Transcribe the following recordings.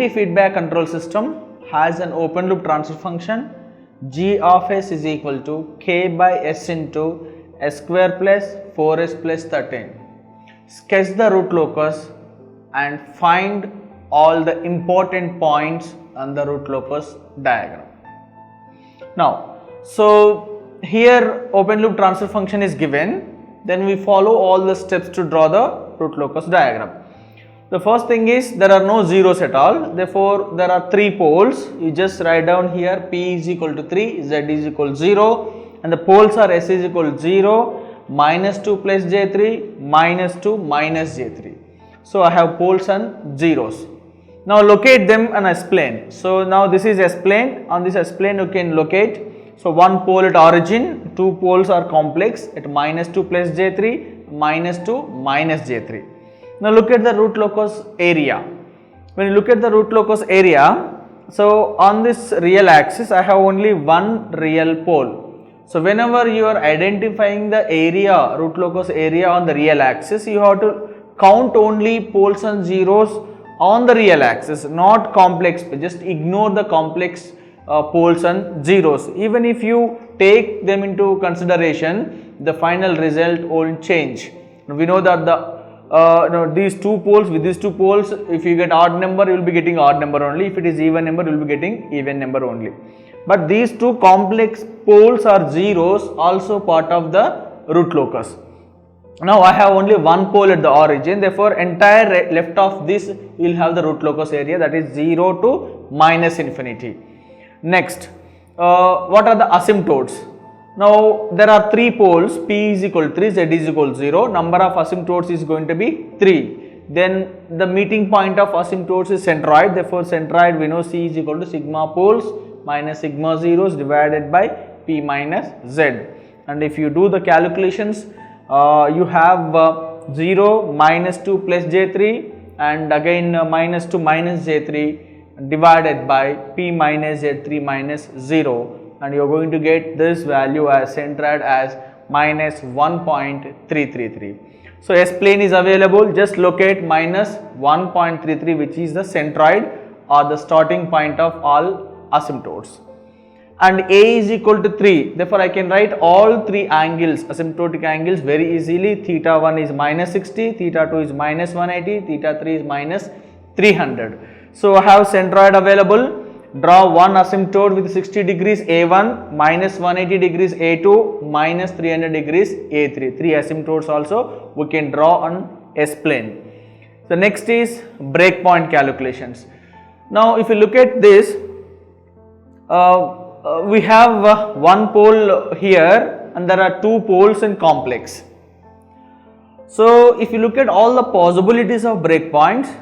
feedback control system has an open loop transfer function g of s is equal to k by s into s square plus 4s plus 13. Sketch the root locus and find all the important points on the root locus diagram. Now, so here open loop transfer function is given, then we follow all the steps to draw the root locus diagram. The first thing is there are no zeros at all, therefore there are 3 poles. You just write down here p is equal to 3, z is equal to 0, and the poles are s is equal to 0, minus 2 plus j3, minus 2 minus j3. So I have poles and zeros. Now locate them on S plane. So now this is S plane, on this S plane you can locate. So one pole at origin, 2 poles are complex at minus 2 plus j3, minus 2 minus j3. Now look at the root locus area. When you look at the root locus area, so on this real axis I have only one real pole. So whenever you are identifying the area, root locus area on the real axis, you have to count only poles and zeros on the real axis, not complex, just ignore the complex poles and zeros. Even if you take them into consideration, the final result won't change. We know that these 2 poles, with these 2 poles, if you get odd number, you will be getting odd number only. If it is even number, you will be getting even number only. But these 2 complex poles or zeros also part of the root locus. Now I have only one pole at the origin, therefore entire left of this will have the root locus area, that is 0 to minus infinity. Next, what are the asymptotes? Now there are 3 poles, p is equal to 3, z is equal to 0, number of asymptotes is going to be 3. Then the meeting point of asymptotes is centroid, therefore centroid we know c is equal to sigma poles minus sigma zeros divided by p minus z. And if you do the calculations, you have 0 minus 2 plus j3 and again minus 2 minus j3 divided by p minus z3 minus 0, and you are going to get this value as centroid as minus 1.333. So S plane is available, just locate minus 1.33, which is the centroid or the starting point of all asymptotes. And A is equal to 3, therefore I can write all 3 angles, asymptotic angles, very easily. Theta 1 is minus 60, theta 2 is minus 180, theta 3 is minus 300. So I have centroid available. Draw one asymptote with 60 degrees A1, minus 180 degrees A2, minus 300 degrees A3. 3 asymptotes also we can draw on S plane. The next is breakpoint calculations. Now if you look at this, we have one pole here and there are 2 poles in complex. So if you look at all the possibilities of breakpoints,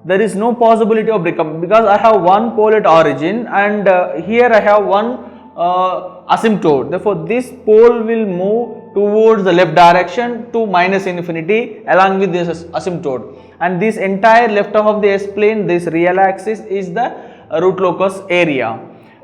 there is no possibility of breakup because I have one pole at origin and here I have one asymptote. Therefore, this pole will move towards the left direction to minus infinity along with this asymptote, and this entire left half of the S plane, this real axis, is the root locus area,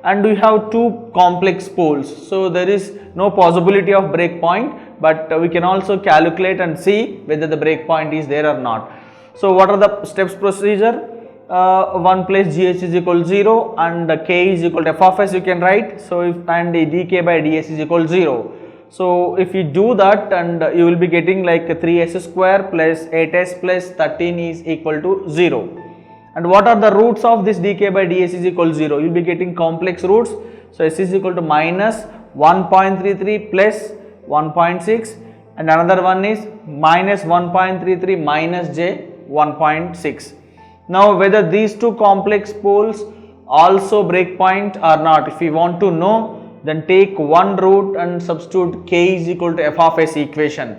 and we have 2 complex poles. So there is no possibility of breakpoint, but we can also calculate and see whether the breakpoint is there or not. So what are the steps procedure? 1 plus gh is equal to 0 and k is equal to f of s you can write. So if and dk by ds is equal to 0. So if you do that, and you will be getting like 3s square plus 8s plus 13 is equal to 0. And what are the roots of this dk by ds is equal to 0? You will be getting complex roots. So s is equal to minus 1.33 plus 1.6, and another one is minus 1.33 minus j 1.6. Now whether these 2 complex poles also break point or not, if you want to know, then take one root and substitute k is equal to f of s equation.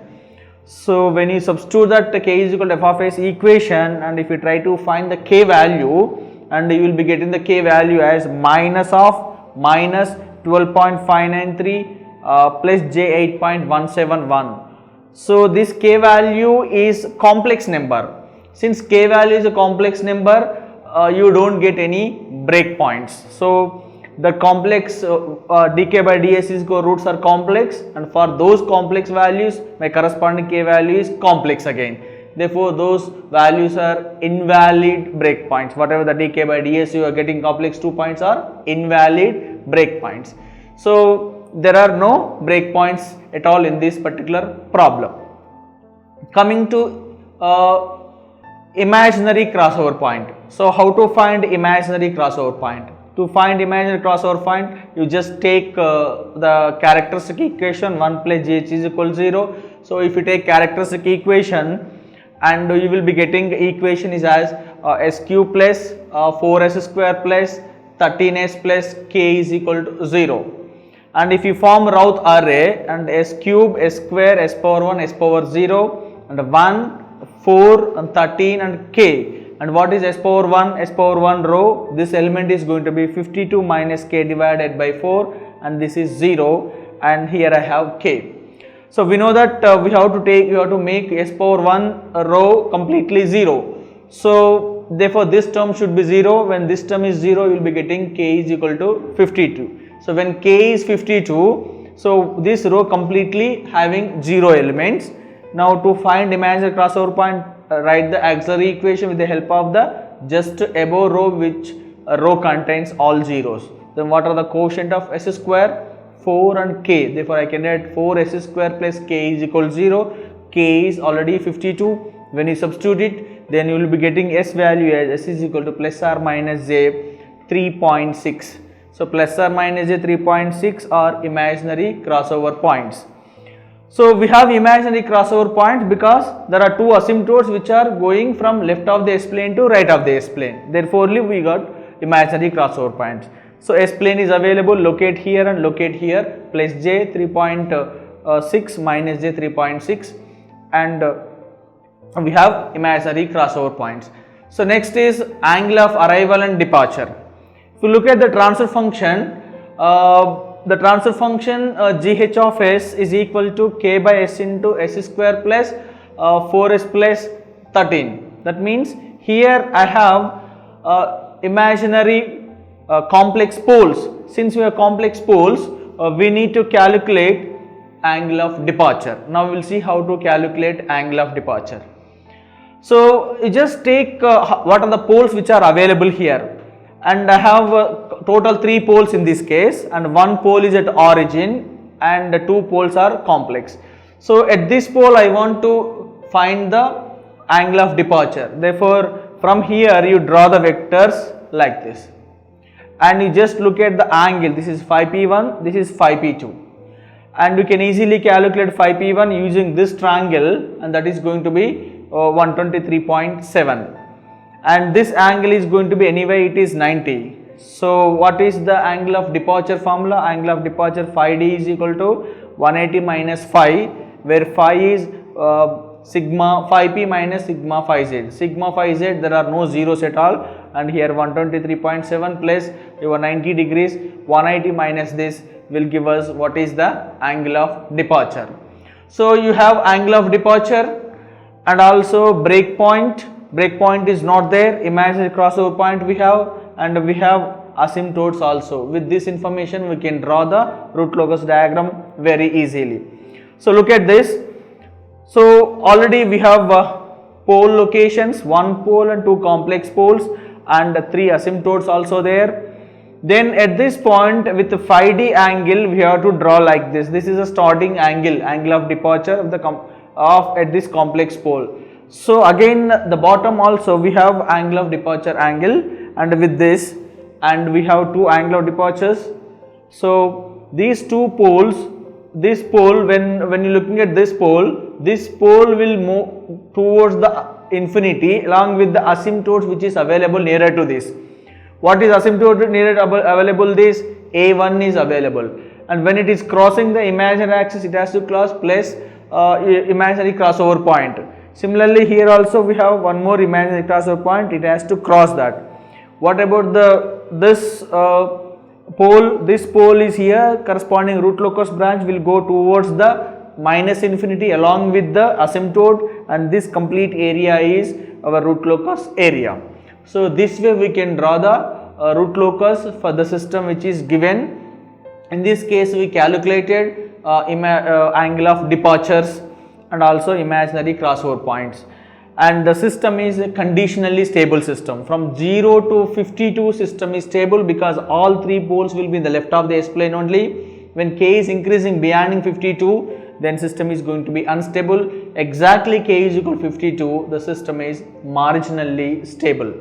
So when you substitute that k is equal to f of s equation, and if you try to find the k value, and you will be getting the k value as minus of minus 12.593 plus j 8.171. So this k value is complex number. Since k value is a complex number, you don't get any breakpoints. So the complex dk by ds is roots are complex, and for those complex values my corresponding k value is complex again. Therefore, those values are invalid breakpoints. Whatever the dk by ds you are getting complex 2 points are invalid breakpoints. So, there are no breakpoints at all in this particular problem. Coming to imaginary crossover point. So, how to find imaginary crossover point? To find imaginary crossover point, you just take the characteristic equation 1 plus gh is equal to 0. So, if you take characteristic equation, and you will be getting equation is as s cube plus 4s square plus 13s plus k is equal to 0. And if you form Routh array and s cube, s square, s power 1, s power 0 and 1, 4 and 13 and k. And what is s power 1? S power 1 row, this element is going to be 52 minus k divided by 4 and this is 0, and here I have k. So, we know that we have to make s power 1 row completely 0. So, therefore, this term should be 0. When this term is 0, you will be getting k is equal to 52. So, when k is 52, so this row completely having 0 elements. Now, to find imaginary crossover point, write the auxiliary equation with the help of the just above row, which row contains all zeros. Then what are the quotient of s square? 4 and k. Therefore, I can write 4s square plus k is equal to 0. K is already 52. When you substitute it, then you will be getting s value as s is equal to plus or minus j 3.6. So, plus or minus j 3.6 are imaginary crossover points. So, we have imaginary crossover points because there are two asymptotes which are going from left of the S-plane to right of the S-plane. Therefore, we got imaginary crossover points. So, S-plane is available, locate here and locate here, plus j 3.6 minus j 3.6, and we have imaginary crossover points. So, next is angle of arrival and departure. If you look at the transfer function, the transfer function gh of s is equal to k by s into s square plus 4s plus 13. That means here I have imaginary complex poles. Since we have complex poles, we need to calculate angle of departure. Now we will see how to calculate angle of departure. So you just take what are the poles which are available here, and I have total 3 poles in this case, and 1 pole is at origin and 2 poles are complex. So at this pole I want to find the angle of departure. Therefore, from here you draw the vectors like this, and you just look at the angle. This is phi p1, this is phi p2, and you can easily calculate phi p1 using this triangle, and that is going to be 123.7, and this angle is going to be, anyway it is 90. So what is the angle of departure formula? Angle of departure phi d is equal to 180 minus phi, where phi is sigma phi p minus sigma phi z. Sigma phi z, there are no zeros at all, and here 123.7 plus your 90 degrees, 180 minus this will give us what is the angle of departure. So you have angle of departure and also break point. Break point is not there. Imaginary crossover point we have, and we have asymptotes also. With this information we can draw the root locus diagram very easily. So look at this. So already we have pole locations, 1 pole and 2 complex poles, and 3 asymptotes also there. Then at this point, with the phi d angle we have to draw like this. This is a starting angle, angle of departure of the at this complex pole. So again the bottom also we have angle of departure angle, and with this, and we have 2 angle of departures. So these 2 poles, this pole, when you are looking at this pole will move towards the infinity along with the asymptotes which is available nearer to this. What is asymptote nearer available? This A1 is available, and when it is crossing the imaginary axis it has to cross plus imaginary crossover point. Similarly here also we have one more imaginary crossover point, it has to cross that. What about this pole? This pole is here, corresponding root locus branch will go towards the minus infinity along with the asymptote, and this complete area is our root locus area. So this way we can draw the root locus for the system which is given. In this case we calculated angle of departures and also imaginary crossover points. and the system is a conditionally stable system. From 0 to 52 system is stable because all three poles will be in the left of the S-plane only. When k is increasing beyond 52, then system is going to be unstable. Exactly k is equal to 52, the system is marginally stable.